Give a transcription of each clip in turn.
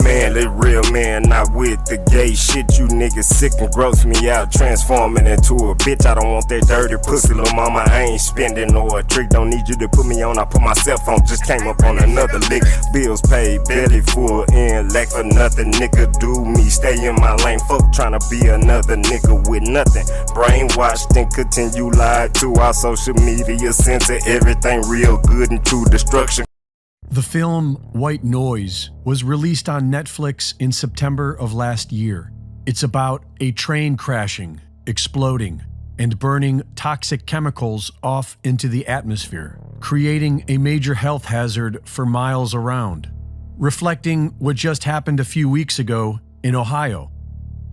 Man, they real man, not with the gay shit. You niggas sick and gross me out, transforming into a bitch. I don't want that dirty pussy, little mama. I ain't spending no a trick. Don't need you to put me on. I put myself on. Just came up on another lick. Bills paid, belly full, in lack for nothing. Nigga, do me, stay in my lane. Fuck tryna be another nigga with nothing. Brainwashed and continue lied to our social media. Censor everything real good into destruction. The film White Noise was released on Netflix in September of last year. It's about a train crashing, exploding, and burning toxic chemicals off into the atmosphere, creating a major health hazard for miles around, reflecting what just happened a few weeks ago in Ohio.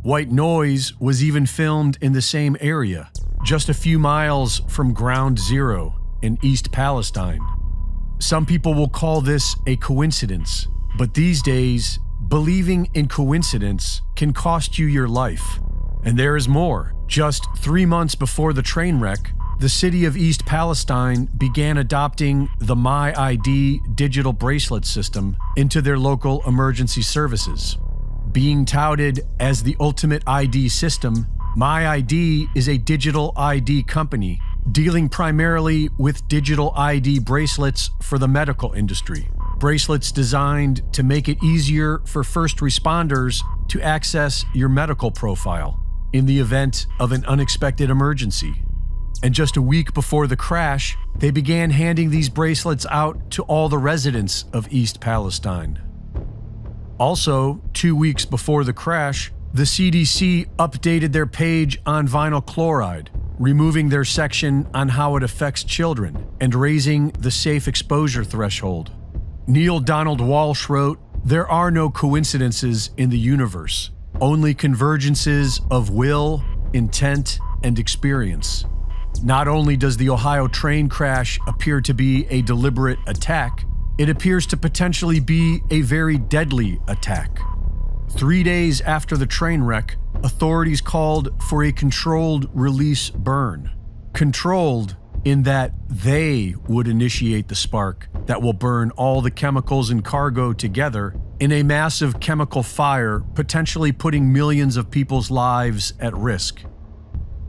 White Noise was even filmed in the same area, just a few miles from Ground Zero in East Palestine. Some people will call this a coincidence, but these days, believing in coincidence can cost you your life. And there is more. Just 3 months before the train wreck, the city of East Palestine began adopting the MyID digital bracelet system into their local emergency services. Being touted as the ultimate ID system, MyID is a digital ID company dealing primarily with digital ID bracelets for the medical industry. Bracelets designed to make it easier for first responders to access your medical profile in the event of an unexpected emergency. And just a week before the crash, they began handing these bracelets out to all the residents of East Palestine. Also, 2 weeks before the crash, the CDC updated their page on vinyl chloride, removing their section on how it affects children and raising the safe exposure threshold. Neil Donald Walsh wrote, "There are no coincidences in the universe, only convergences of will, intent, and experience." Not only does the Ohio train crash appear to be a deliberate attack, it appears to potentially be a very deadly attack. 3 days after the train wreck, authorities called for a controlled release burn. Controlled in that they would initiate the spark that will burn all the chemicals and cargo together in a massive chemical fire, potentially putting millions of people's lives at risk.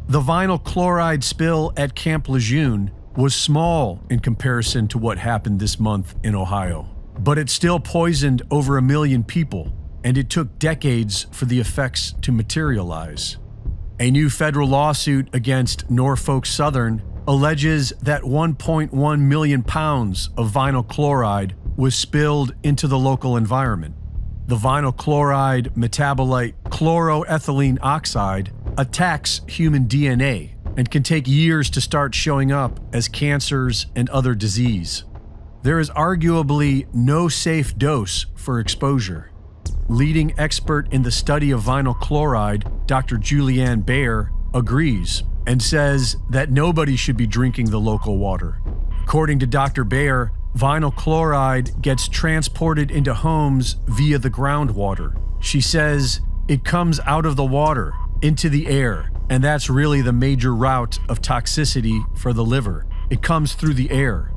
The vinyl chloride spill at Camp Lejeune was small in comparison to what happened this month in Ohio, but it still poisoned over 1 million people, and it took decades for the effects to materialize. A new federal lawsuit against Norfolk Southern alleges that 1.1 million pounds of vinyl chloride was spilled into the local environment. The vinyl chloride metabolite chloroethylene oxide attacks human DNA and can take years to start showing up as cancers and other disease. There is arguably no safe dose for exposure. Leading expert in the study of vinyl chloride, Dr. Julianne Baer, agrees and says that nobody should be drinking the local water. According to Dr. Baer, vinyl chloride gets transported into homes via the groundwater. She says it comes out of the water into the air, and that's really the major route of toxicity for the liver. It comes through the air.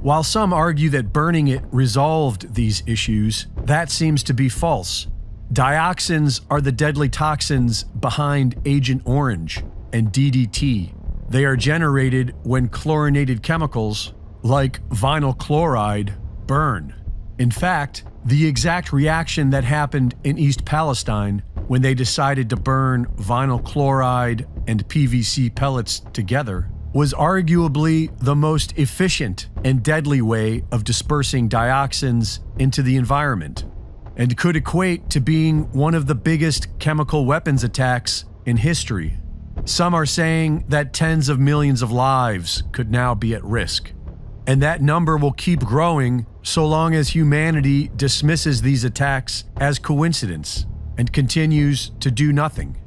While some argue that burning it resolved these issues, that seems to be false. Dioxins are the deadly toxins behind Agent Orange and DDT. They are generated when chlorinated chemicals, like vinyl chloride, burn. In fact, the exact reaction that happened in East Palestine when they decided to burn vinyl chloride and PVC pellets together was arguably the most efficient and deadly way of dispersing dioxins into the environment, and could equate to being one of the biggest chemical weapons attacks in history. Some are saying that tens of millions of lives could now be at risk, and that number will keep growing so long as humanity dismisses these attacks as coincidence and continues to do nothing.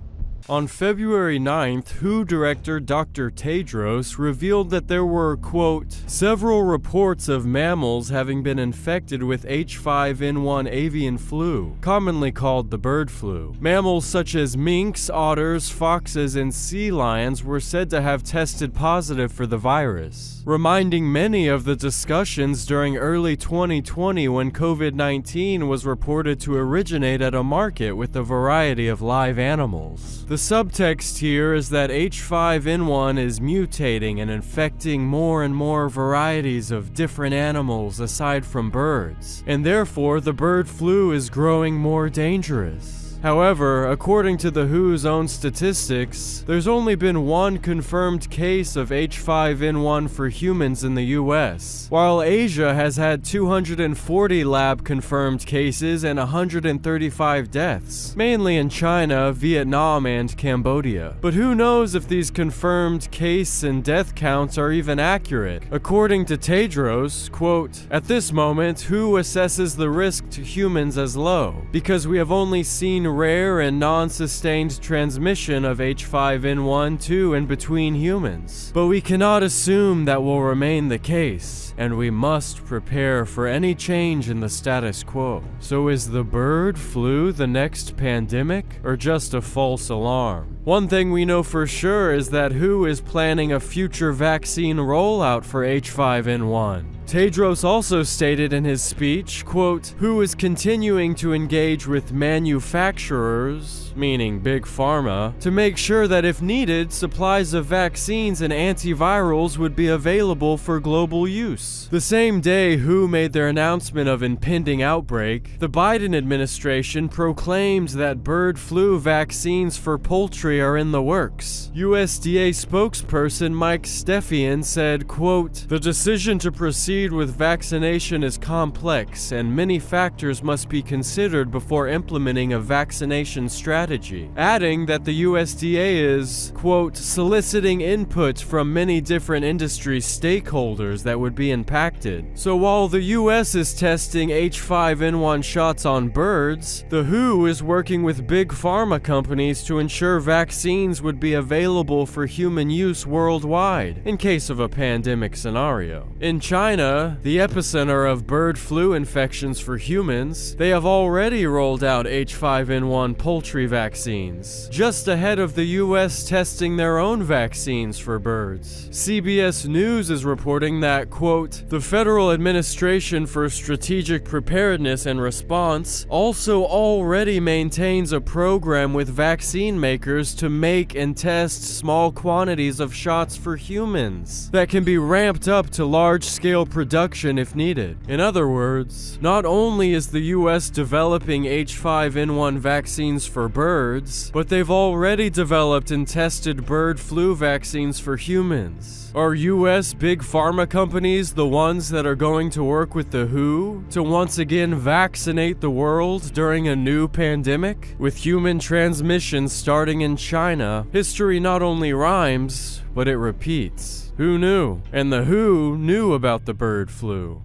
On February 9th, WHO Director Dr. Tedros revealed that there were, quote, several reports of mammals having been infected with H5N1 avian flu, commonly called the bird flu. Mammals such as minks, otters, foxes, and sea lions were said to have tested positive for the virus, reminding many of the discussions during early 2020 when COVID-19 was reported to originate at a market with a variety of live animals. The subtext here is that H5N1 is mutating and infecting more and more varieties of different animals aside from birds, and therefore the bird flu is growing more dangerous. However, according to the WHO's own statistics, there's only been one confirmed case of H5N1 for humans in the US, while Asia has had 240 lab-confirmed cases and 135 deaths, mainly in China, Vietnam, and Cambodia. But who knows if these confirmed case and death counts are even accurate? According to Tedros, quote, at this moment, WHO assesses the risk to humans as low, because we have only seen rare and non-sustained transmission of H5N1 to and between humans. But we cannot assume that will remain the case, and we must prepare for any change in the status quo. So is the bird flu the next pandemic, or just a false alarm? One thing we know for sure is that WHO is planning a future vaccine rollout for H5N1. Tedros also stated in his speech, quote, WHO is continuing to engage with manufacturers, meaning Big Pharma, to make sure that if needed, supplies of vaccines and antivirals would be available for global use. The same day WHO made their announcement of impending outbreak, the Biden administration proclaimed that bird flu vaccines for poultry are in the works. USDA spokesperson Mike Stepien said, quote, the decision to proceed with vaccination is complex and many factors must be considered before implementing a vaccination strategy, adding that the USDA is, quote, soliciting input from many different industry stakeholders that would be impacted. So while the US is testing H5N1 shots on birds, the WHO is working with big pharma companies to ensure vaccines would be available for human use worldwide in case of a pandemic scenario. In China, the epicenter of bird flu infections for humans, they have already rolled out H5N1 poultry vaccines, just ahead of the US testing their own vaccines for birds. CBS News is reporting that, quote, the Federal Administration for Strategic Preparedness and Response also already maintains a program with vaccine makers to make and test small quantities of shots for humans that can be ramped up to large-scale production if needed. In other words, not only is the US developing H5N1 vaccines for birds, but they've already developed and tested bird flu vaccines for humans. Are US big pharma companies the ones that are going to work with the WHO to once again vaccinate the world during a new pandemic? With human transmission starting in China, history not only rhymes, but it repeats. Who knew? And the WHO knew about the bird flu.